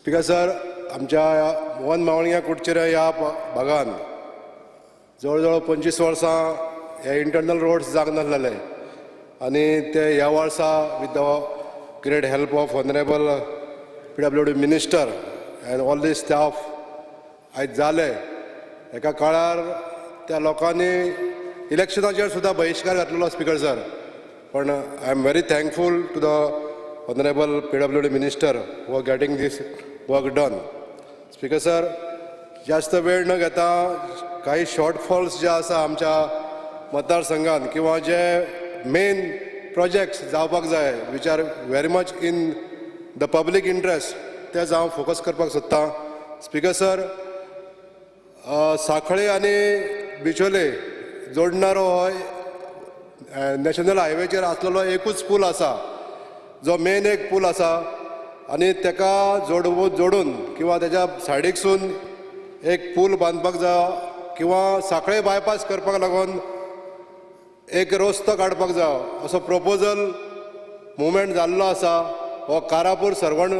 Speaker sir, आमच्या one मावळिया Kudchire ह्या भागान जवळजवळ 25 वर्सां हे इंटरनल रोड्स जाग नासलेले आनी ते ह्या वर्सा with the great help of honourable PWD minister and all the staff आयज जाले. एका काळार त्या लोकांनी इलेक्शनाचेर सुद्दां बहिष्कार घातलेलो स्पीकर सर, पण I am very thankful to the honourable PWD minister who are getting these work done. Speaker sir, जास्त वेळ न घेता काही शॉर्टफॉल्स जे आसा आमच्या मतदारसंघात किंवा जे मेन प्रोजेक्ट्स जावपाक जाय which are very much in the public interest ते हांव फोकस करपाक सोदतां. स्पीकर सर, सांखळे आनी बिचोले जोडणारो हो नॅशनल हायवेचेर आसलेलो एकूच पूल आसा जो मेन एक पूल आसा आनी तेका जोडून किंवा तेच्या सायडीकसून एक पूल बांदपाक जाय किंवा सांखळे बायपास करपाक लागून एक रस्तो काडपाक जाय असो प्रपोजल मुवमेंट जाल्लो आसा. हो कारापूर सरवण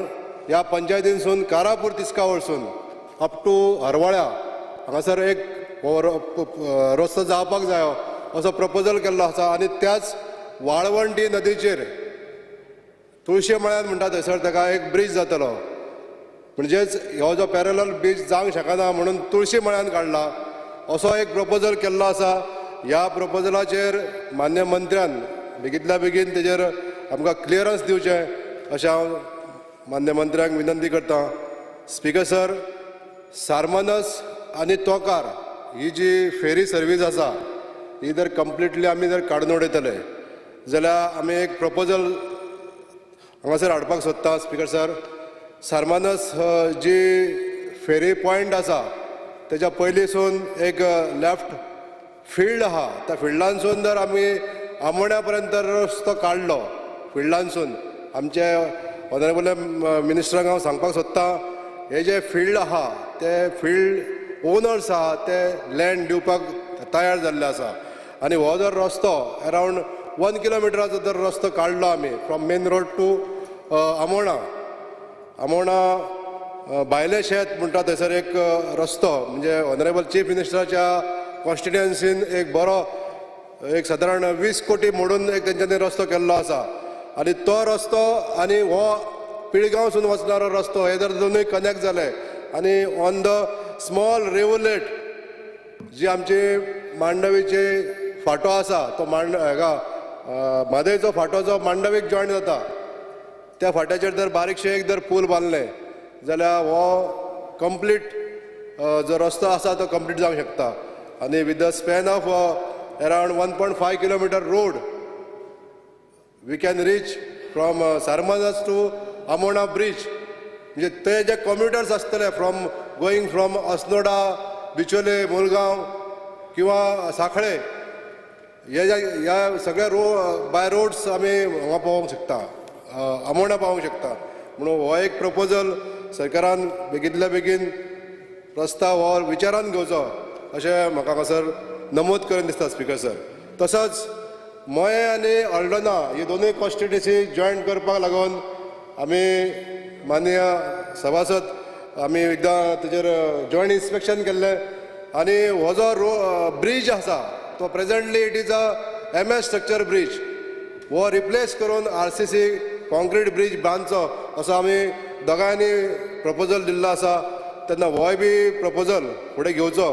ह्या पंचायतीनसून कारापूर तिस्का वरसून अप टू हरवळ्या हांगासर एक रस्तो जावपाक जाय असो प्रपोजल केल्लो आसा. आनी त्याच वाळवंटी नदीचेर तुळशी मळ्यान म्हणटा थंयसर ताका एक ब्रीज जातलो, म्हणजेच हो जो पॅरलल ब्रीज जावंक शकना म्हणून तुळशी मळ्यान काडला असो एक प्रपोजल केल्लो आसा. ह्या प्रपोजलाचेर मान्य मंत्र्यान बेगींतल्या बेगीन तेजेर आमकां क्लियरन्स दिवचें अशें हांव मान्य मंत्र्यांक विनंती करतां. स्पीकर सर, सारमनस आनी तोकार ही जी फेरी सर्वीस आसा ही जर कंप्लिटली आमी जर काडून उडयतले जाल्यार आमी एक प्रपोजल हांगासर हाडपाक सोदता. स्पीकर सर, सारमानस जी फेरी पॉयंट आसा तेच्या पयलींसून एक लेफ्ट फिल्ड आहा, त्या फिल्डानसून जर आमी आमोण्या पर्यंत रस्तो काडलो फिल्डानसून, आमचे ऑनरेबल मिनिस्टरांक हांव सांगपाक सोदतां हे जे फिल्ड आहा ते फिल्ड ओनर्स आहा ते लँड दिवपाक तयार जाल्ले आसा. आनी हो जर रस्तो अरावंड 1 किलोमिटराचो जर रस्तो काडलो आमी from main road to Amona भायले शेत म्हणटा थंयसर एक रस्तो म्हणजे ऑनरेबल चीफ मिनिस्टराच्या कॉन्स्टिट्युएन्सीन एक बरो एक सादारण 20 कोटी मोडून एक तेंच्यांनी रस्तो केल्लो आसा. आनी तो रस्तो आनी हो पिळगांवसून वचणारो रस्तो हे जर दोनूय कनेक्ट जाले आनी ऑन द स्मॉल रेवलेट जी आमची मांडवीची फाटो आसा तो म्हादयचो फाटो जो मांडवीक जॉयन जाता त्या फाट्याचेर जर बारीकशें एक जर पूल बांदलें जाल्यार हो कंप्लीट जो रस्तो आसा तो कंप्लीट जावंक शकता. आनी with the span of around 1.5 kilometre road we can reach from Sarmanas to Amona bridge. म्हणजे ते जे कम्युटर्स आसतले from going from Assonora, Bichole, Mulgao किंवा सांखळे ह्या सगळ्या बाय रोड्स आमी हांगा पावोवंक शकता, आमोणा पावोवंक शकता. म्हणून हो एक प्रपोजल सरकारान बेगींतल्या बेगीन रस्ता हो विचारान घेवचो अशें म्हाका हांगासर नमूद करून दिसता. स्पीकर सर, तसोच मये आनी हळदोना ही दोनूय कॉन्स्टिट्युएन्सी जॉयन करपाक लागून आमी माननीय सभासद आमी एकदां तेजेर जॉयंट इन्स्पेक्शन केल्लें आनी हो जो ब्रीज आसा तो presently it is a MS structure bridge. हो रिप्लेस करून RCC कॉन्क्रीट ब्रीज बांदचो असो आमी दोगांयनी प्रपोजल दिल्लो आसा. तेन्ना होय बी प्रपोजल फुडें घेवचो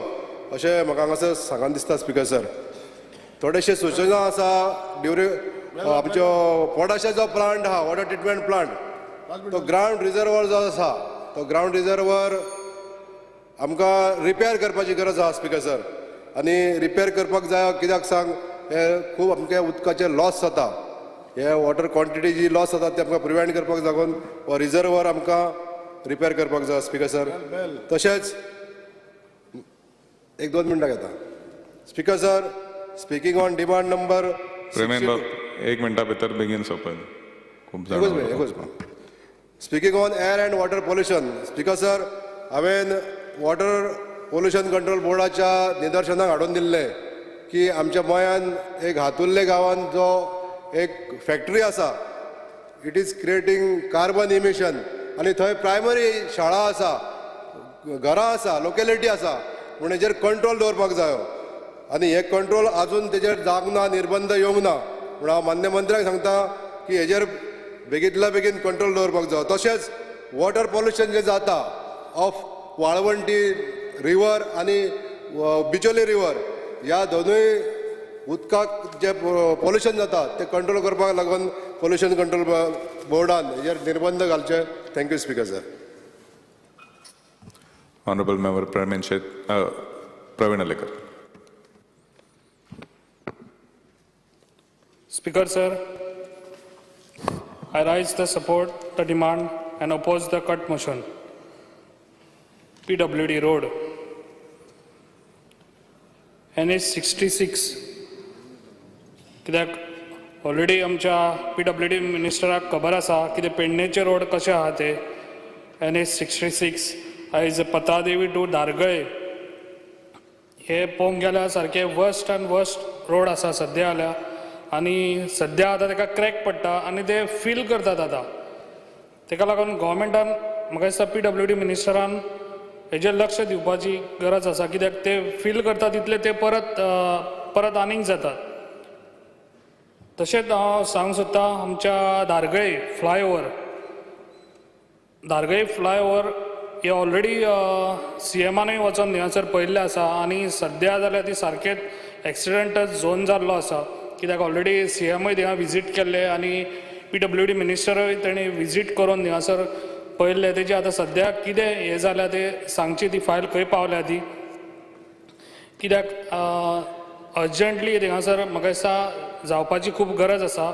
अशें म्हाका हांगासर सांगन दिसता. स्पीकर सर, थोडेशे सुचना आसा ड्युरींग आमच्यो पोडाशेचो प्लांट आहा, वॉटर ट्रिटमेंट प्लांट, तो ग्रावंड रिजर्वर जो आसा तो ग्रावंड रिजर्वर आमकां रिपेर करपाची गरज आहा. स्पीकर सर, आनी रिपेर करपाक जाय कित्याक सांग हे खूब आमचे उदकाचे लॉस जाता, हे वॉटर क्वॉन्टिटी जी लॉस जाता ते आमकां प्रिवेंट करपाक लागून हो रिजर्वर आमकां रिपेर करपाक जाय. स्पीकर सर, तशेंच 1-2 मिनटां घेता. Speaker sir, speaking on demand number Premendra 1 मिनटा भितर बेगीन सोंपय. खूब speaking on air and water pollution. Speaker sir, हांवें वॉटर पोल्युशन कंट्रोल बोर्डाच्या निदर्शनाक हाडून दिल्लें की आमच्या गोंयान एक हातुर्ले गांवांत जो एक फॅक्टरी आसा it is creating carbon emission आनी थंय प्रायमरी शाळा आसा, घरां आसा, लोकेलिटी आसा, पूण हेजेर कंट्रोल दवरपाक जायो. आनी हे कंट्रोल आजून तेजेर जावंक ना, निर्बंध येवंक ना. पूण हांव मान्य मंत्र्याक सांगता की हेजेर बेगींतल्या बेगीन कंट्रोल दवरपाक जायो. तशेंच वॉटर पॉल्युशन जें जाता ऑफ वाळवंटी रिवर आनी बिचोली रिवर, ह्या दोनूय उदकाक जे पॉल्युशन जाता ते कंट्रोल करपाक लागून पॉल्युशन कंट्रोल बोर्डान हेजेर निर्बंध घालचे. Thank you speaker sir. Honorable Member Praveen Alekar. Speaker sir, I rise the support, the demand and oppose the cut motion. PWD Road, NH 66. कित्याक ऑलरेडी आमच्या PWD मिनिस्टराक खबर आसा की पेडणेचे रोड कशे आहा ते. NH 66 आयज पतादेवी टू दारगळे हे पळोवंक गेल्यार सारके वर्स्ट एंड वर्स्ट रोड आसा सद्या जाल्यार. आनी सद्या आतां ताका क्रॅक पडटा आनी ते फील करतात आतां. ताका लागून गव्हर्मेंटान म्हाका दिसता PWD मिनिस्टरान हेजेर लक्ष दिवपाची गरज आसा, कित्याक ते फील करता तितले ते परत आनीक जातात. तशेंच हांव सांगूंक सोदता आमच्या दारगळे फ्लायओवर हे ऑलरेडी CMानूय वचोन हांगासर पळयल्ले आसा आनी सद्या जाल्यार ती सारकेच एक्सिडेंट झोन जाल्लो आसा. कित्याक ऑलरेडी CMय थिंगा विजीट केल्ले आनी PWD मिनिस्टरूय तेणी विजीट करून हांगासर पळयल्ले. तेजे आतां सद्या कितें हें जाल्या ते सांगची ती फायल खंय पावल्या ती. कित्याक अर्जंटली थिंगासर म्हाका दिसता जावपाची खूब गरज आसा,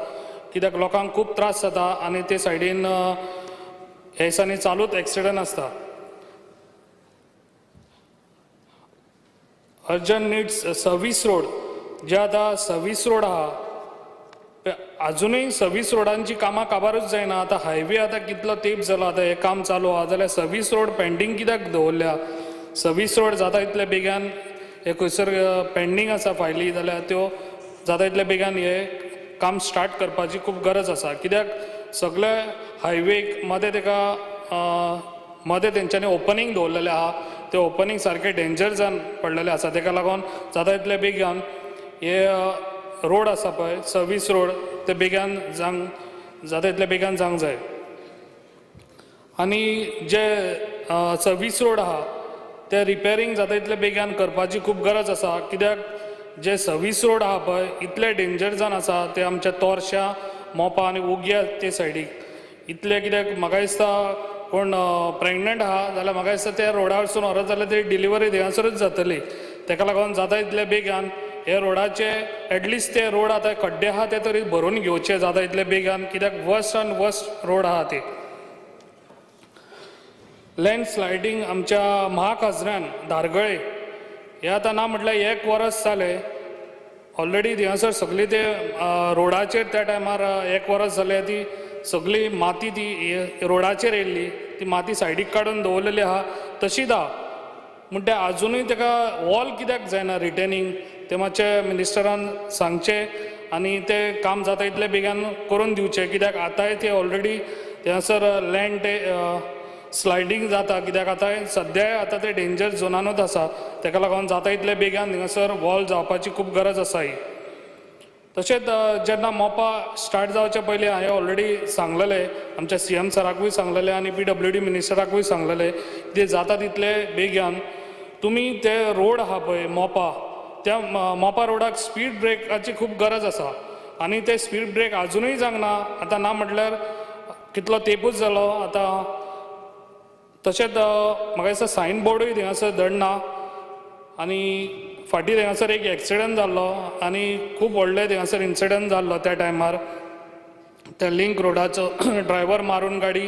कित्याक लोकांक खूब त्रास जाता आनी ते सायडीन हे दिसांनी चालूच एक्सिडंट आसता. अर्जंट नीड्स सर्वीस रोड, जे आतां सर्वीस रोड आहा अजुनूय सर्वीस रोडांची कामां काबारूच जायना. आतां हायवे आतां कितलो तेंप जालो, आतां हें काम चालू आहा जाल्यार सर्वीस रोड पेंडींग कित्याक दवरल्या. सर्वीस रोड जाता इतले बेगान हे खंयसर पेंडींग आसा फायली जाल्यार त्यो जाता इतले बेगान हे काम स्टार्ट करपाची खूब गरज आसा. कित्याक सगळे हायवेक मदें मदें तेंच्यांनी ओपनिंग दवरलेलें आहा. ते ओपनिंग सारके डेंजर जावन पडलेले आसा. ताका लागून जाता इतले बेगान हे रोड आसा पळय सर्वीस रोड ते बेगान जाता इतले बेगान जावंक जाय. आनी जे सर्वीस रोड आहा ते रिपेरींग जाता इतले बेगान करपाची खूब गरज आसा. कित्याक जे सर्वीस रोड आहा पळय इतले डेंजर जावन आसा ते आमच्या तोरशा, मोपा आनी उग्या ते सायडीक इतले. कित्याक म्हाका दिसता कोण प्रेग्नंट आहा जाल्यार म्हाका दिसता त्या रोडा वचून व्हरत जाल्यार ती डिलिव्हरी थिंगासरूच जातली. ताका लागून जाता इतले बेगान हे रोडाचे एटलिस्ट ते रोड आतां खड्डे आहा ते तरी भरून घेवचे जाता इतले बेगान. कित्याक वर्स्ट एंड वर्स्ट रोड आहा ते. लँडस्लायडींग आमच्या महाखाजऱ्यान दारगळे हे आतां ना म्हटल्यार 1 वर्स जालें ऑलरेडी थिंगासर सगळी ते रोडाचेर त्या टायमार 1 वर्स जालें ती सगळी माती ती रोडाचेर येयल्ली, ती माती सायडीक काडून दवरलेली आहा तशीच आहा. पूण ते आजुनूय ताका वॉल कित्याक जायना रिटेनिंग ते मातशें मिनिस्टरान सांगचें आनी ते काम जाता इतले बेगान करून दिवचें. कित्याक आतांय ते ऑलरेडी थिंगासर लँड ते स्लायडींग जाता. कित्याक आतां सद्याय आतां ते डेंजर झोनानूच आसा. ताका लागून जाता इतले बेगान थिंगासर वॉल जावपाची खूब गरज आसा ही. तशेंच जेन्ना मोपा स्टार्ट जावचे पयलीं हांवें ऑलरेडी सांगलेलें आमच्या CM सराकूय सांगलेलें आनी PWD मिनिस्टराकूय सांगलेलें की जाता तितले बेगान तुमी ते रोड आहा पळय मोपा त्या मोपा रोडाक स्पीड ब्रेकाची खूब गरज आसा. आनी ते स्पीड ब्रेक आजुनूय जावंक ना. आतां ना म्हटल्यार कितलो तेंपूच जालो आतां. तशेंच म्हाका दिसता सायन बोर्डूय थिंगासर धडना आनी फाटीं थिंगासर एक एक्सिडंट जाल्लो आनी खूब व्हडले थिंगासर इन्सिडंट जाल्लो त्या टायमार. त्या लिंक रोडाचो ड्रायव्हर मारून गाडी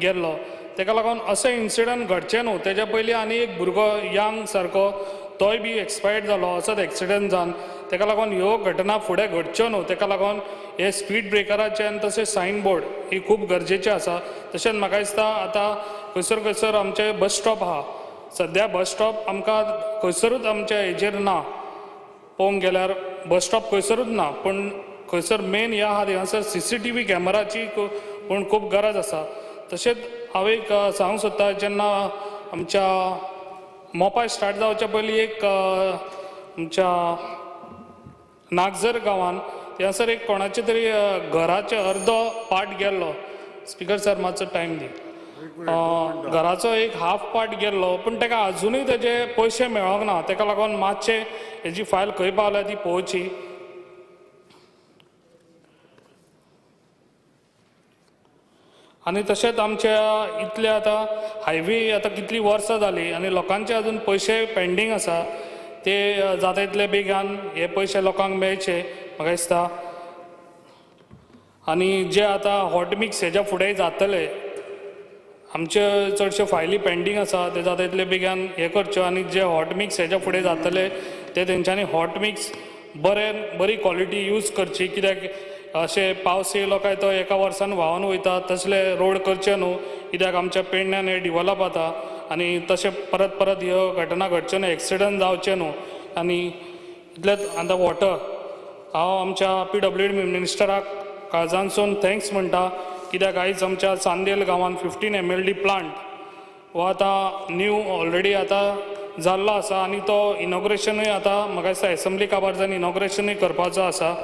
गेल्लो. ताका लागून अशें इन्सिडंट घडचें न्हू. तेज्या पयलीं आनी एक भुरगो यंग सारको तोय बी एक्सपायर्ड जालो असोच एक्सिडंट जावन. ताका लागून ह्यो घटना फुडें घडच्यो न्हू. ताका लागून हे स्पीड ब्रेकराचे आनी तशें सायन बोर्ड ही खूब गरजेचें आसा. तशेंच म्हाका दिसता आतां खंयसर आमचे बस स्टॉप आहा. सद्या बस स्टॉप आमकां खंयसरूच आमच्या हेजेर ना. पळोवंक गेल्यार बस स्टॉप खंयसरूच ना. पूण खंयसर मेन ह्या आहा थिंगासर CCTV कॅमेराची पूण खूब गरज आसा. तशेंच हांव एक सांगूंक सोदता जेन्ना आमच्या मोपा स्टार्ट जावच्या पयलीं एक आमच्या नागझर गांवांत थंयसर एक कोणाचे तरी घराचे अर्दो पार्ट गेल्लो. स्पीकर सर मातसो टायम दी. घराचो एक हाफ पार्ट गेल्लो पूण ताका अजुनूय तेजे पयशे मेळोंक ना. ताका लागून मातशें हेजी फायल खंय पावल्या ती पळोवची. आनी तशेंच आमच्या इतले आतां हायवे आतां कितलीं वर्सां जालीं आनी लोकांचे अजून पयशे पेंडींग आसा. ते जाता तितले बेगान हे पयशे लोकांक मेळचे म्हाका दिसता. आनी जे आतां हॉट मिक्स हेज्या फुडेंय जातले आमचे चडशे फायली पेंडींग आसा ते जाता तितले बेगान हे करच्यो. आनी जे हॉट मिक्स हेज्या फुडें जातले ते तेंच्यांनी हॉट मिक्स बरी क्वॉलिटी यूज करची. कित्याक अशें पावस येयलो काय तो एका वर्सान व्हांवन वयता तसले रोड करचे न्हू. कित्याक आमच्या पेडण्यान हे डिवलप जाता आनी तशें परत परत ह्यो घटना घडच्यो न्हू. एक्सिडंट जावचे न्हू. आनी इतलेंच आतां वॉटर हांव आमच्या PWD मिनिस्टराक काळजानसून थँक्स म्हणटा. कित्याक आयज आमच्या चांदेल गांवांत 15 MLD प्लांट हो आतां न्यू ऑलरेडी आतां जाल्लो आसा आनी तो इनॉग्रेशनूय आतां म्हाका दिसता एसेंब्ली काबार्जान इनॉग्रेशनूय करपाचो आसा.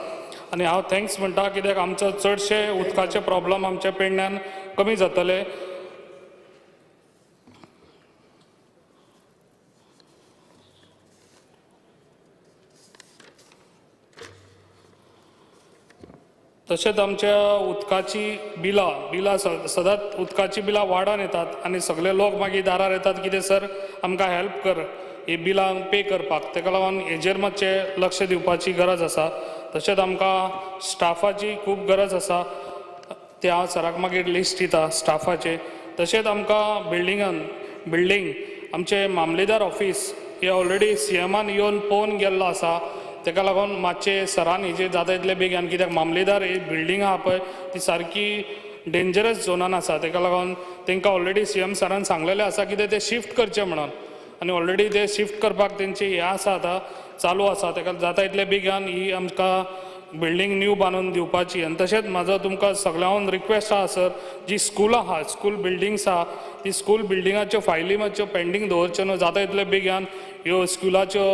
आनी हांव थँक्स म्हणटा कित्याक आमचो चडशे उदकाचे प्रॉब्लम आमच्या पेडण्यान कमी जातले. तशेंच आमच्या उदकाची बिलां सदांच उदकाची बिलां वाडोन येतात आनी सगळे लोक मागीर दारार येतात कितें सर आमकां हेल्प कर ही बिलां पे करपाक. ताका लागून हेजेर मातशें लक्ष दिवपाची गरज आसा. तशेंच आमकां स्टाफाची खूब गरज आसा. ते हांव सराक मागीर लिस्ट दिता स्टाफाचे. तशेंच आमकां बिल्डींग आमचे मामलेदार ऑफिस हे ऑलरेडी CMान येवन पळोवन गेल्लो आसा. ताका लागून मातशें सरान हेजेर जाता तितले बेगीन कित्याक मामलेदार ही बिल्डींग आहा पळय ती सारकी डेंजरस झोनान आसा. ताका लागून तांकां ऑलरेडी CM सरान सांगलेलें आसा की ते शिफ्ट करचे म्हणून. आनी ऑलरेडी ते शिफ्ट करपाक तेंची हें आसा आतां चालू आसा. ताका जाता तितले बेगीन ही आमकां बिल्डींग न्यू बांदून दिवपाची. आनी तशेंच म्हाजो तुमकां सगळ्यांक रिक्वेस्ट आहा सर जी स्कुलां आहा स्कूल बिल्डिंग्स आहा ती स्कूल बिल्डिंगाच्यो फायली मातश्यो पेंडींग दवरच्यो न्हू. जाता तितले बेगीन ह्यो स्कुलाच्यो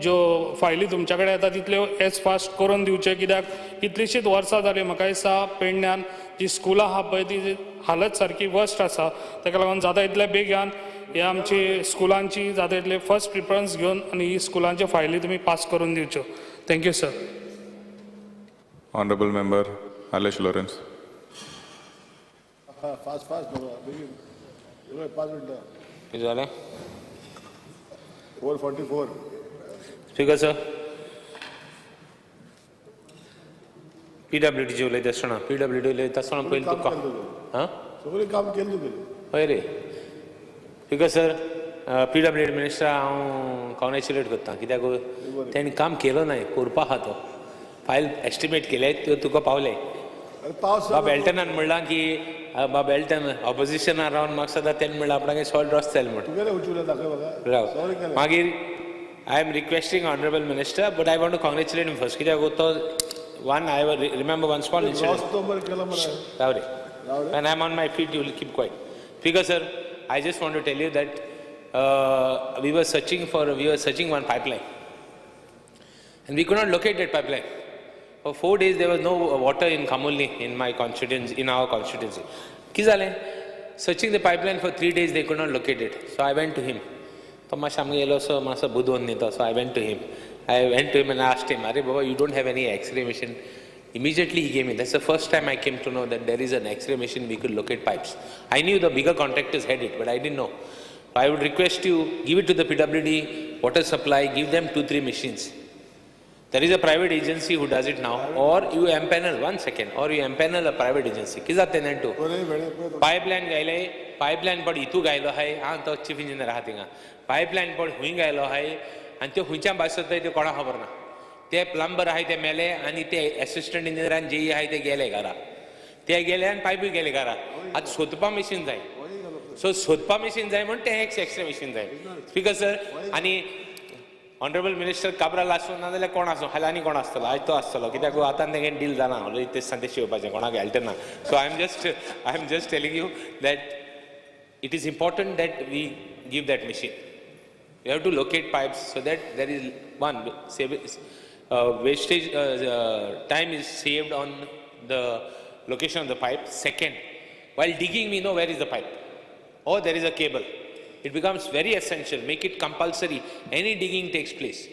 ज्यो फायली तुमच्या कडेन येता तितल्यो एज फास्ट करून दिवचे. कित्याक कितलींशींच वर्सां जालीं म्हाका दिसता पेडण्यान जी स्कुलां आहा पळय ती हालत सारकी वर्स्ट आसा. ताका लागून जाता तितले बेगीन हे आमची स्कुलांची जाता तितले फर्स्ट प्रिफरन्स घेवन आनी ही स्कुलांच्यो फायली तुमी पास करून दिवच्यो. Thank you sir. Honorable Member Alesh Lawrence. Fast begin 5 मिनटां. कितें जालें? 4:44. स्पीकर सर PWDची उलयता आसतना उलयता आसतना पयलीं तुका हां सगळें काम केलें तुवें. हय रे स्पीकर सर PWD मिनिस्टर हांव कॉंग्रॅच्युलेट करता कित्याक तेणी काम केलो नाय करपा आहा तो फायल एस्टिमेट केले त्यो तुका पावले. पावस बाब एल्टनान म्हणलां की बाब एल्टन ऑपोजिशनान रावन म्हाका सदां तेणे म्हणलां आपणागे सॉल्ट रॉस जालें म्हण तुगेले उचूले दाखय म्हाका. राव मागीर I am requesting Honorable Minister, but I want to congratulate him first. कित्याक तो one I remember one small incident. तो बरें केलो मरे. राव रे. When I am on my feet, you will keep quiet. Speaker sir, I just want to tell you that we were searching one pipeline, and we could not locate that pipeline. For 4 days there was no water in Kamulni in my constituency, in our constituency. Ki zale? Searching the pipeline for 3 days they could not locate it. So I went to him. So I went to him. And asked him, "Arey Baba, you don't have any X-ray machine?" Immediately he gave me. That's the first time I came to know that there is an X-ray machine we could locate pipes. I knew the bigger contractors had it, but I didn't know. I would request you, give it to the PWD, water supply, give them 2-3 machines. There is a private agency who does it now, or you empanel, or you empanel a private agency. Kiza tenentu? Pipeline pod itu gailo hai, to chief engineer hatinga. Pipeline pod huing gailo hai, and te huincham basot te kona khabar na. Te plumber hai te mele, and te assistant engineer and JE hai te gele gara. Te gele and pipe gele gara. At sodpa machine zai. So sodpa machine zai mon te X-ray machine zai. Speaker sir, ani Honorable Minister Cabral asuna dele कोण आसो हालानी कोण आसतलो आज तो आसतलो कित्याक आतां तेगे डील जाना इतले सांते शिवपाचें कोणाक हेल्टना. So I am just telling you that it is important that we give that machine. You have to locate pipes so that there is one, wastage, time is saved on the location of the pipe. Second, while digging we know where is the pipe or there is a cable. It becomes very essential, make it compulsory. Any digging takes place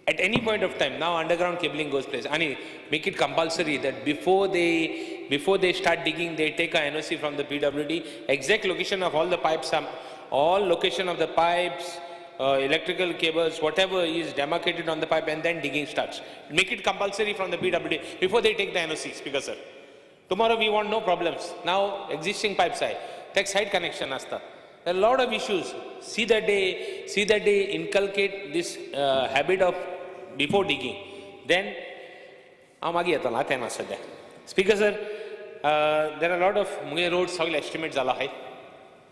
at any point of time. Now underground cabling goes place. Ani, make it compulsory that before they start digging, they take a NOC from the PWD, exact location of all the pipes, all location of the pipes, electrical cables, whatever is demarcated on the pipe, and then digging starts. Make it compulsory from the PWD before they take the NOC, Speaker sir. Tomorrow we want no problems. Now existing pipe side, take side connection asta. There are a lot of issues. See that they inculcate this habit of before digging. Then, Speaker sir, there are a lot of roads soil estimates.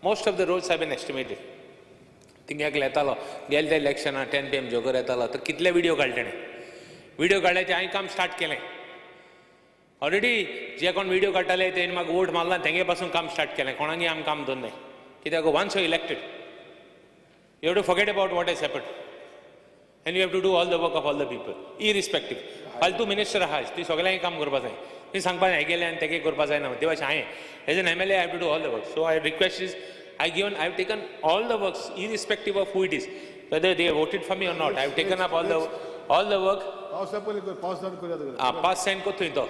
Most of the roads have been estimated. थिंग्याक येतालो गेले ते इलेक्शना 10 PM joker येतालो तर कितले video काडले video काडल्याचे हांवें काम start केलें ऑलरेडी जे कोण व्हिडिओ काडटाले तेणी म्हाका वोट मारला तेंगे पासून काम स्टार्ट केलें कोणागेर आमी काम दवरनाय कित्याक once you elected you have to forget about what has happened and you have to do all the work of all the people irrespective फालतू मिनिस्टर आहा ती सगळ्यांक काम करपा जाय ती सांगपा हें गेलें आनी तेगे करपा जायना ते भाशेन हांवें as an MLA I have to do all the work so I request is I have taken all the works, irrespective of who it is, whether they voted for me or not. I have taken up all the work. Pass sign ko thuin to.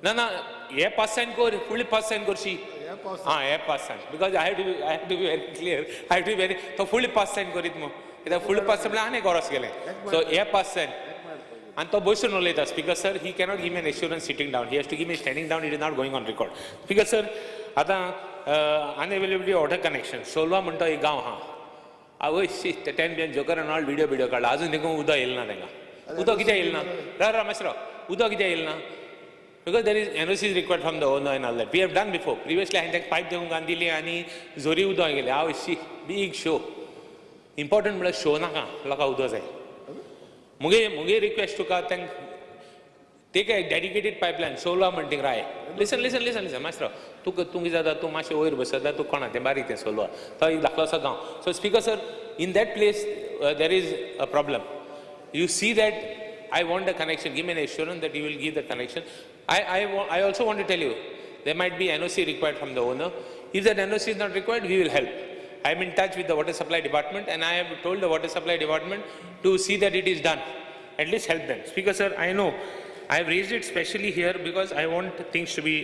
Na, ye pass sign ko fully pass sign korshi. Yeah, pass sign. Because I have to be very clear. I have to be very. So fully pass sign korit mo. Ida fully pass sign ane goros gele. So yeah, pass sign. And to boys no leta. Speaker sir, he cannot give me an assurance sitting down. He has to give me standing down. It is not going on record. Speaker sir, आता unavailability order connection सोलवा म्हणटा एक गांव हा आवय शी ते 10 PM joker end all video काडला अजून देखून उदक येईल ना तेंका उदक कित्याक येईल ना रा मास्टर उदक कित्याक येईल ना because there is NOC is required from the owner and all that we have done before previously हांवें ताका पायप देवून घालून आनी जोरी उदक गेले आवय शी बीग शो इम्पॉर्टंट म्हळ्यार शो नाका लोकांक उदक जाय मुगे request Tuka take a dedicated pipeline, solar munting rai. Listen, master. तू कितें जाता तूं मातशें वयर बसता तूं कोणा तें बारीक तें सोलवा तो एक धाकलो असो गांव so speaker sir in that place there is a problem you see that I want the connection, give me an assurance that you will give the connection. I also want to tell you there might be NOC required from the owner. If that NOC is not required, we will help. I am in touch with the water supply department and I have told the water supply department to see that it is done. At least help them. Speaker sir, I know I have raised it specially here because I want things to be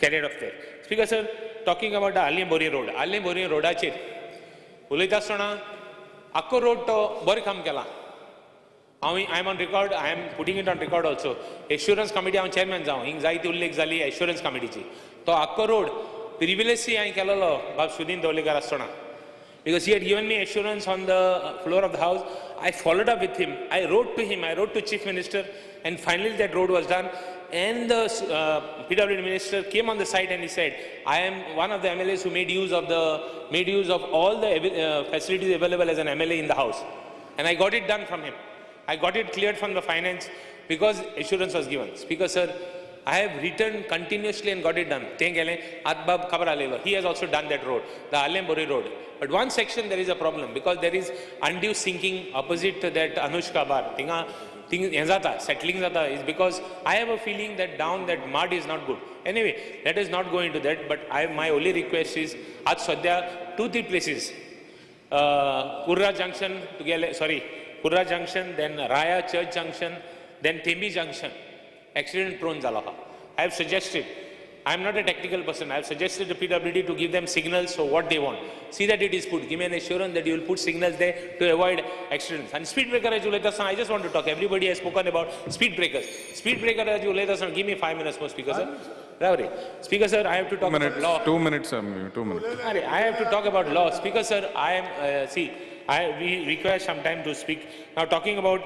carried off there. Speaker sir, talking about the Alliam-Boria road. Alliam-Boria roadaचेर उलयता आसतना आख्खो road तो बरें काम केलां. I am on record, I am putting it on record also. Assurance committee हांव chairman जावन हिंग जायती उल्लेख जाली assurance committeeची. तो आख्खो रोड प्रिविलेजली हांवें केलेलो बाब सुदीन दवलेकर आसतना. Because he had given me assurance on the floor of the house. I followed up with him. I wrote to him, I wrote to Chief Minister, and finally that road was done. And the PWD minister came on the site and he said, I am one of the MLAs who made use of all the facilities available as an MLA in the house. And I got it done from him. I got it cleared from the finance because assurance was given. Speaker sir, I have written continuously and got it done. He has also done that road, the Alliam-Boria road. But one section there is a problem because there is undue sinking opposite to that Anushka bar. Settling is because I have a feeling that down that mud is not good. Anyway, let us not go into that. But my only request is, at Swadhya, 2-3 places. Kurra Junction, Kurra Junction, then Raya Church Junction, then Tembi Junction. Accident prone Zalaha. I have suggested, I am not a technical person, I have suggested to PWD to give them signals for what they want. See that it is put. Give me an assurance that you will put signals there to avoid accidents. And speed breaker, I just want to talk. Everybody has spoken about speed breakers. Speed breaker, give me 5 minutes more, Speaker sir. Speaker sir, I have to talk about law. 2 minutes, 2 minutes. I have to talk about law. Speaker sir, I am, we require some time to speak. Now talking about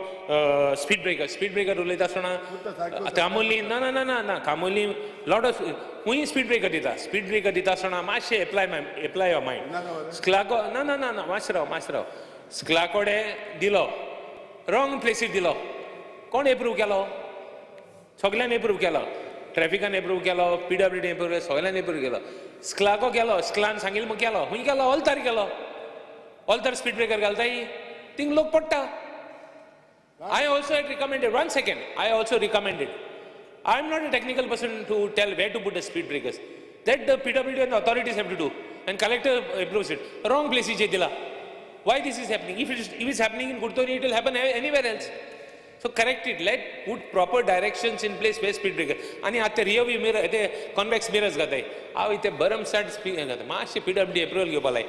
speed breaker. Speed breaker Kamuli, no. Kamuli, lot of who speed breaker dita. Speed breaker dita sona mashe apply your mind. Sklako, no, Masrao. Sklako de dilo. Wrong place it dilo. Kon approve kelo? Soglan approve kelo. Traffic an approve kelo, PWD approve kelo, Soglan approve kelo. स्क्लाको गेलो स्क्लान सांगिल्लो मग गेलो हूंय गेलो ऑल्तार गेलो ऑल्तार speed breaker घालताय thing लोक पडटा I also had recommended, 1 second, I also recommended. I am not a technical person to tell where to put the speed breakers. That the PWD and the authorities have to do. And collector approves it. Wrong place is Dila. Why this is happening? If it's happening in Gurtori, it will happen anywhere else. So correct it. Let put proper directions in place where speed breaker. आणि आता rear view mirror, ते convex mirrors घाताय. हांव इथे भरमसाट speed घाता. मातशें PWD approval घेवपा लाय.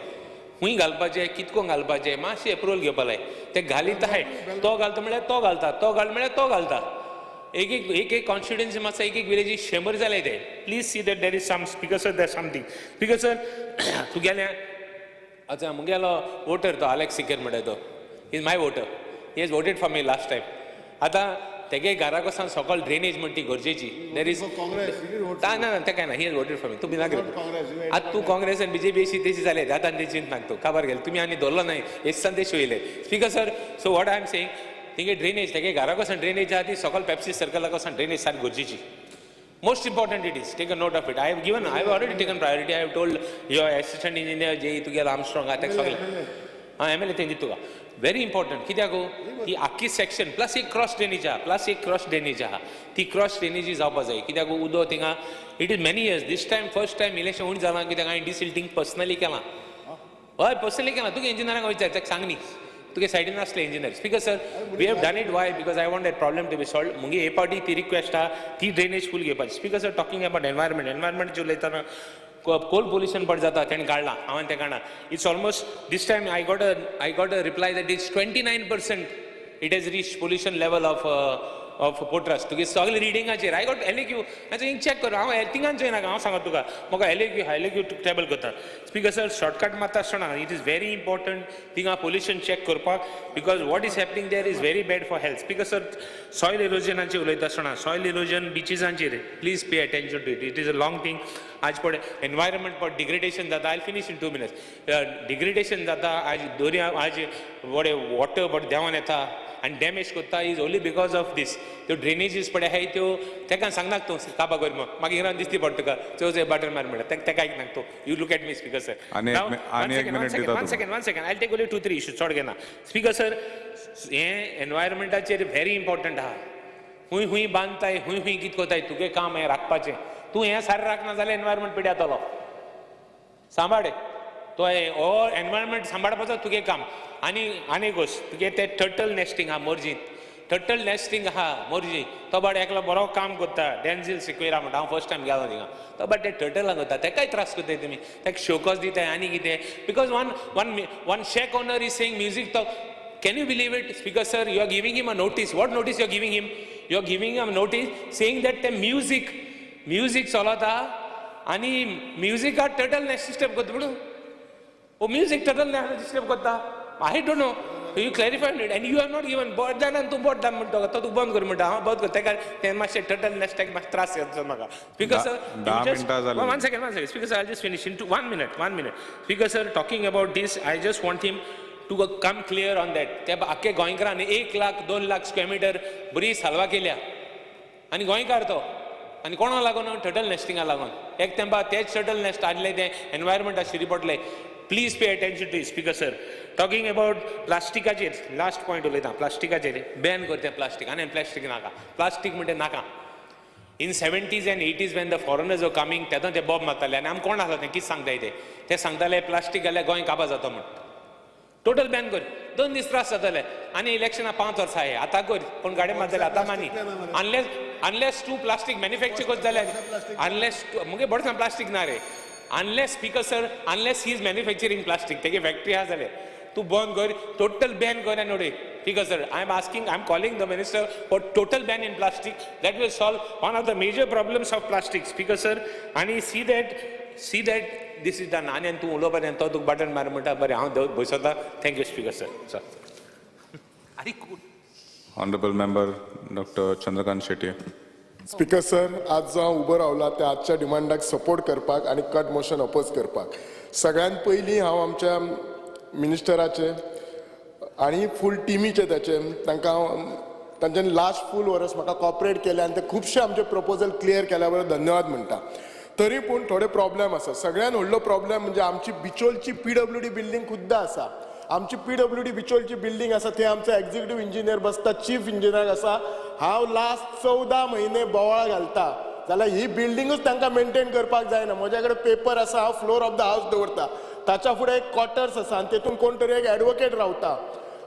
हूंय घालपाचें कितको घालपाचें मातशें एप्रूवल घेवपा लाय ते घालीत आहाय तो घालता म्हळ्यार तो घालता तो घाल म्हळ्यार तो घालता एक कॉन्स्टिट्युएन्सी मातसो एक विलेजी 100 जाले ते please see that there is some speaker sir there something speaker sir तूं गेल्या आतां मुगेलो वोटर तो अलेक्स सिकर म्हणटा तो is my voter he has voted for me last time आतां तेगे घरा कोसान सकयल ड्रेनेज म्हणटा ती गरजेची देर इज ना ते काय ना ही हॅज वोटेड फॉर मी तूं भिनाक आतां तूं काँग्रेस आनी BJP तेशी जाले आतां ते चिंत नाका तूं काबार गेले तुमी आनी दवरलो न्हय हेच ते शिवयले speaker sir so what I am saying तिगे ड्रेनेज तेगे घरा कोसान ड्रेनेज आहा ती सकयल पेप्सी सर्कला कोसान ड्रेनेज सारकी गरजेची most important it is take a note of it I have already taken priority I have told your assistant engineer J तुगेलो Armstrong आतां सगळे MLA ते दिता तुका very important कित्याक ही आख्खी सेक्शन प्लस एक क्रॉस ड्रेनेज आहा ती क्रॉस ड्रेनेज जावपा जाय कित्याक उदो थिंगा it is many years this time first time election उणी जालां कित्याक हांवें डिसिल्टिंग पर्सनली केलां हय पर्सनली केलां तुका इंजिनियरांक विचार ताका सांग न्ही तुगे सायडीन आसले engineer speaker sir we have done it why because I want that problem to be solve मुगे हे पावटी ती रिक्वेस्ट आहा ती ड्रेनेज फूल घेवपाची speaker sir talking about environment उलयतना कोल पोल्युशन पड जाता तेणें काडलां हांवें तें काडना it's almost this time I got a reply that is 29% it has reach pollution level of पोट्रस तुगे सगळे रिडिंगाचेर आय गॉट LAQ हिंग चॅक कर हांव थिंगान जॉयनाका हांव सांगता तुका म्हाका LAQ टेबल करता स्पीकर सर शॉर्टकट मारता आसतना इट इज व्हेरी इम्पॉर्टंट थिंगा पोल्युशन चॅक करपाक because what is happening there is very bad for health speaker sir soil इरोजनाचेर उलयता आसतना सॉयल इरोजन बिचीसांचेर please pay attention to it is a long thing आज पळय एनवायरमेंट पळय degradation जाता I finish in 2 minutes degradation जाता आज दर्या आज बडे वॉटर बट देंवन येता आनी डॅमेज करता is only because of these त्यो ड्रेनेजीस पळय आहाय त्यो तेका सांगनाका तूं काबा कर मागीर रावन दिसती पडटा तुका चवचे बाटर मार म्हणटा तेका आयकनाका तूं you look at me speaker sir one second I take only 2-3 issues चड घेना स्पीकर सर हें एनवायरमेंटाचेर व्हेरी इम्पॉर्टंट आहा हूंय बांदताय हूंय कितें कोताय तुगे काम हें राखपाचें तूं हें सारें राखना जाल्यार एनवायरमेंट पिड्यार जातलो सांबाळ तो हो एनवायरमेंट सांबाळपाचो तुगे काम आनी गोश्ट तुगे ते टर्टल नेस्टिंग आहा मोरजींत टर्टल नेस्टिंग आहा मोरजी तो बाड एकलो बरो काम करता डेन्झिल सिक्वेरा म्हणटा हांव फर्स्ट टायम गेलो थिंगा तो बाड ते टर्टलाक करता तेकाय त्रास करताय तुमी तेका शोकॉस दिताय आनी कितें because one shake owner is saying music तो can you believe it speaker sir you are giving him a notice what notice you are giving him you are giving him a notice saying that the music चलता आनी म्युजिकाक turtle nest disturb करता म्हणून ओ music turtle nest disturb करता I don't know you clarified it and you have not given बोट जाणां तूं बोट दा म्हणटा तो तूं बंद कर म्हणटा हांव बंद कर तेका तें मातशें टर्टल नेस्टाक मातशें त्रास जाता म्हाका स्पीकर सर 10 मिनटां जालीं one second speaker sir I'll just finish in 1 minute speaker sir talking about this I just want him to come clear on that ते आख्खे गोंयकारांनी 1 लाख 2 लाख स्क्वेअर मिटर बरी साल्वा केल्या आनी गोंयकार तो आनी कोणा लागून टर्टल नेस्टिंगा लागून एक तेंपा तेच टर्टल नेस्ट हाडले ते एनवायरमेंटा शिरी पडले please pay attention to speaker sir talking about प्लास्टिकाचेर लास्ट पॉयंट उलयता प्लास्टिकाचेर बॅन करता प्लास्टीक आनी प्लास्टीक नाका प्लास्टीक म्हणजे नाका in 70s and 80s when the foreigners were coming तेदो ते बॉब मारताले आनी आमी कोण आसले ते कितें सांगताय ते सांगताले प्लास्टीक घाल्यार गोंय काबार जाता म्हण टोटल बॅन कर 2 दीस त्रास जाताले आनी इलेक्शना 5 वर्सां आहाय आतां कर पूण गाडी मारताले आतां मानी अनलेस तूं प्लास्टीक मॅन्युफॅक्चर करता जाल्यार अनलेस मुगे बडसान प्लास्टीक ना रे unless speaker sir unless he is manufacturing plastic तेगे फॅक्टरी आहा जाल्यार तूं बंद कर टोटल बॅन कर आनी उडय speaker sir I am calling the minister for total ban in plastic that will solve one of the major problems of plastic speaker sir आनी see that this is done आणि तू उलोवपा तो तुका button मार म्हणटा बरें हांव बसयता थँक्यू स्पीकर सर अरे Honorable member Dr. Chandrakant Shetty. Speaker sir आज हांव उबो रावला त्या आजच्या डिमांडाक सपोर्ट करपाक आनी कट मोशन अपोज करपाक सगळ्यात पयलीं हांव आमच्या मिनिस्टराचे आनी फूल टिमीचे तांकां तांच्यानी लास्ट फूल वरस म्हाका कॉपरेट केले आनी ते खुबशे आमचे प्रपोजल क्लियर केल्या बरोबर धन्यवाद म्हणटा तरी पूण थोडे प्रॉब्लेम आसा. सगळ्यात व्हडलो प्रॉब्लेम म्हणजे आमची बिचोलची PWD बिल्डींग खुद्द आसा. आमची PWD बिचोलची बिल्डींग आसा थंय आमचो एक्झिक्युटीव इंजिनियर बसता, चीफ इंजिनियर आसा. हांव लास्ट 14 म्हयने बोवाळ घालता जाल्यार ही बिल्डिंगूच तांकां मेंटेन करपाक जायना. म्हज्या कडेन पेपर आसा, हांव फ्लोर ऑफ द हावस दवरता, ताच्या फुडें एक क्वॉर्टर्स आसा आनी तेतून कोण तरी एक एडवोकेट रावता.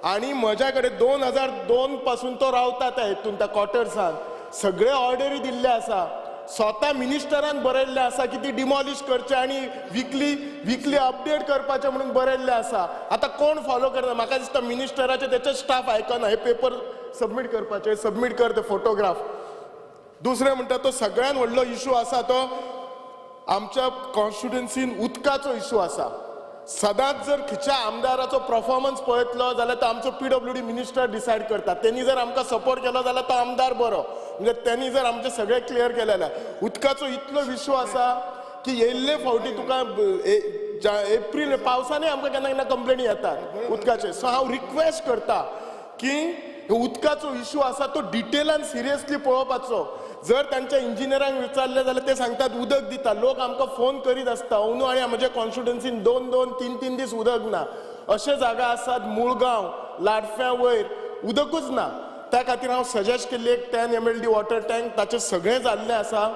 आणि म्हज्या कडेन 2002 पासून तो रावता त्या हेतून त्या क्वॉर्टर्सान. सगळे ऑर्डरी दिल्ले आसा, स्वता मिनिस्टरान बरयल्ले आसा की ती डिमॉलिश करचे आणि विकली अपडेट करपाचे म्हणून बरयल्ले आसा. आता कोण फॉलो करता? म्हाका दिसता मिनिस्टराचे त्याचे स्टाफ आयकना. हे पेपर सबमीट करपाचे, सबमीट कर ते फोटोग्राफ. दुसरें म्हणटा तो सगळ्यात व्हडलो इशू आसा तो आमच्या कॉन्स्टिट्युएन्सीन उदकाचो इशू आसा. सदांच जर खंयच्या आमदाराचो परफॉर्मन्स पळयतलो जाल्यार तो आमचो PWD मिनिस्टर डिसायड करता. त्यांनी जर आमकां सपोर्ट केलो जाल्यार तो आमदार बरो. म्हणजे त्यांनी जर आमचे सगळे क्लियर केले जाल्यार. उदकाचो इतलो इशू आसा की येयल्ले फावटी तुका एप्रील पावसानूय आमकां केन्ना केन्ना कंप्लेनी येतात उदकाचे. सो हांव रिक्वेस्ट करता की उदकाचो इशू आसा तो डिटेलान सिरियसली पळोवपाचो. जर तांच्या इंजिनियरांक विचारले जाल्यार ते सांगतात उदक दिता. लोक आमकां फोन करीत आसता, अंदू आणि म्हज्या कॉन्स्टिट्युएन्सीन 2-2, 3-3 दीस उदक ना. अशे जागा आसात मुळगांव, लाडफ्या वयर उदकूच ना. त्या खातीर हांव सजेस्ट केल्ली एक 10 mld वॉटर टँक. ताचें सगळें जाल्लें आसा.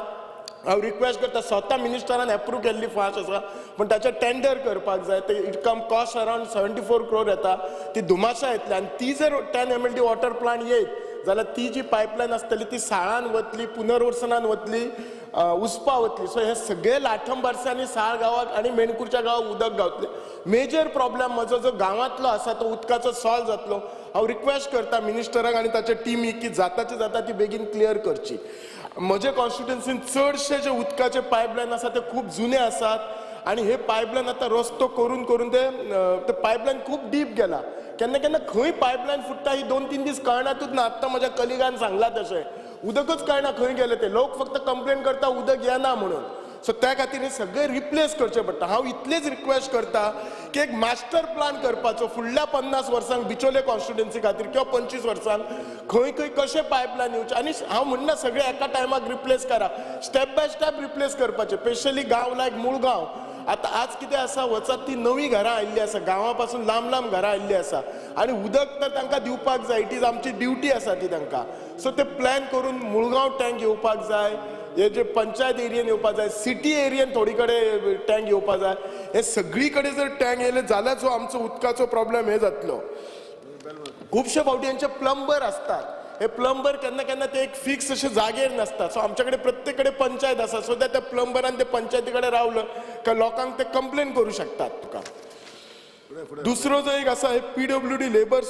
हांव रिक्वेस्ट करता, स्वता मिनिस्टरान एप्रूव केल्ली फास्ट आसा पण ताचें टेंडर करपाक जाय. ते it come cost around 74 crore येता. ती धुमाशा येतली आनी ती जर 10 mld वॉटर प्लांट येत जाल्यार ती जी पायपलायन आसतली ती साळान वतली, पुनर्वसनान वतली, उस्पा वतली. सो हे सगळे लाठंबारसांनी साळ गांवाक आणि मेणकुरच्या गांवाक उदक गावतले. मेजर प्रॉब्लेम म्हजो जो गांवांतलो आसा तो उदकाचो सॉल्व जातलो. हांव रिक्वेस्ट करता मिनिस्टराक आनी ताचे टिमीक की जाताची जाता ती बेगीन क्लियर करची. म्हजे कॉन्स्टिट्युएन्सीन चडशे जे उदकाचे पायपलायन आसा ते खूब जुने आसात आणि हे पायपलायन आता रस्तो करून करून ते पायपलायन खूप डीप गेला. केन्ना केन्ना खंय पायपलायन फुटता ही 2-3 दीस कळनातूच ना. आत्ता म्हज्या कलिगान सांगला तशें उदकच कळना खंय गेले ते. लोक फक्त कंप्लेन करता उदक येना म्हणून. सो त्या खातीर हे सगळे रिप्लेस करचे पडटा. हांव इतलेच रिक्वेस्ट करता की एक मास्टर प्लान करपाचो फुडल्या 50 वर्सांक बिचोले कॉन्स्टिट्युएन्सी खातीर किंवा 25 वर्सांक खंय खंय कशे पायपलायन येवचे. आनी हांव म्हणना सगळे एका टायमाक रिप्लेस करा, स्टेप बाय स्टेप रिप्लेस करपाचे. स्पेशली गांव लायक मुळगांव आता आज कितें आसा वचत ती नवी घरां आयिल्ली आसा, गांवा पासून लांब लांब घरां आयिल्ली आसा आनी उदक तर तांकां दिवपाक जाय. इट इज आमची ड्युटी आसा ती तांकां. सो ते प्लॅन करून मुळगांव टँक येवपाक जाय, हे जे पंचायत एरियेन येवपाक जाय, सिटी एरियेन थोडी कडेन टँक येवपाक जाय. हे सगळी कडेन जर टँक येयले जाल्यार जो आमचो उदकाचो प्रॉब्लेम हे जातलो. खुबशे फावटी यांचे प्लंबर असतात. हे प्लंबर केन्ना केन्ना ते एक फिक्स अशे जागेर नासतात. सो आमच्या कडेन प्रत्येक कडेन पंचायत आसा. सो त्या प्लंबरान ते पंचायती कडेन रावलं काय लोकांक ते कंप्लेन करू शकतात तुका. दुसरो जो एक आसा हे PWD लेबर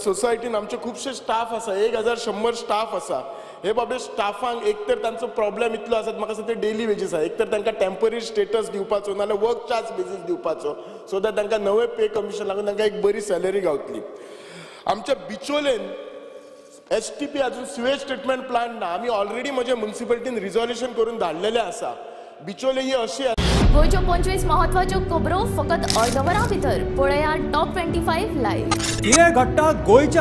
सोसायटीन आमचे खुबशे स्टाफ आसा, 1100 स्टाफ आसा. हे बाबडे स्टाफांक एक तर तांचो प्रॉब्लेम इतलो आसा म्हाका दिसता ते डेली वेजीस आसा. एक तर तांकां टेम्पररी स्टेटस दिवपाचो नाल्यार वर्क चार्ज बेजीस दिवपाचो सो दॅट तांकां नवे पे कमिशन लागून तांकां एक बरी सॅलरी गावतली. आमच्या बिचोलेन STP अजून सिवेज ट्रिटमेंट प्लांट ना. आमी ऑलरेडी म्हज्या म्युनिसिपालिटीन रिझॉल्युशन करून धाडलेले आसा. बिचोले ही अशी गोयच्यो 25 महत्वाच्यो खबरो फकत अर्दवरा भितर. पळया टॉप 25 लायव्ह. कितें घडटा गोंयच्या